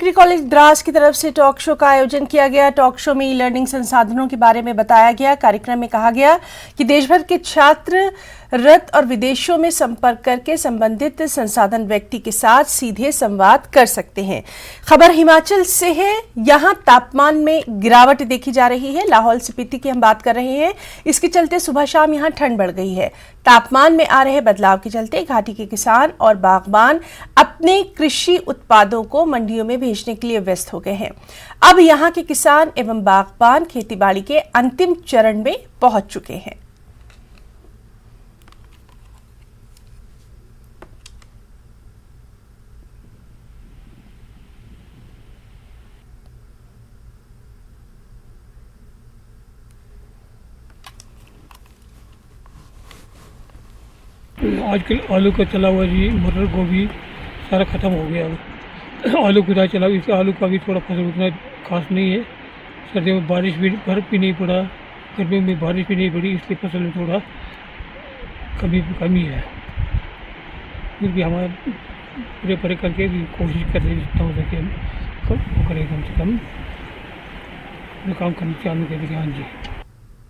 Degree college Dras की तरफ से टॉक शो का आयोजन किया गया। टॉक शो में ई लर्निंग संसाधनों के बारे में बताया गया। कार्यक्रम में कहा गया कि देश भर के छात्र रत और विदेशों में संपर्क करके संबंधित संसाधन व्यक्ति के साथ सीधे संवाद कर सकते हैं। खबर हिमाचल से है। यहां तापमान में गिरावट देखी जा रही है। लाहौल स्पीति की हम बात कर रहे हैं। इसके चलते सुबह शाम यहां ठंड बढ़ गई है। तापमान में आ रहे बदलाव के चलते घाटी के किसान और बागबान अपने कृषि उत्पादों को मंडियों में भेजने के लिए व्यस्त हो गए हैं। अब यहां के किसान एवं बागबान खेतीबाड़ी के अंतिम चरण में पहुंच चुके हैं। आजकल आलू का चला हुआ जी, मटर गोभी सारा ख़त्म हो गया। अब आलू खुदा चला, इसके आलू का भी थोड़ा फसल उतना खास नहीं है। सर्दियों में बारिश भी, बर्फ़ भी नहीं पड़ा, गर्मियों में बारिश भी नहीं पड़ी, इसलिए फसल में थोड़ा कमी है। फिर भी हमारे पूरे परे करके भी कोशिश कर रहे हैं जितना हो सके हम कम करें, कम से कम काम करने चालू करेंगे। हाँ जी।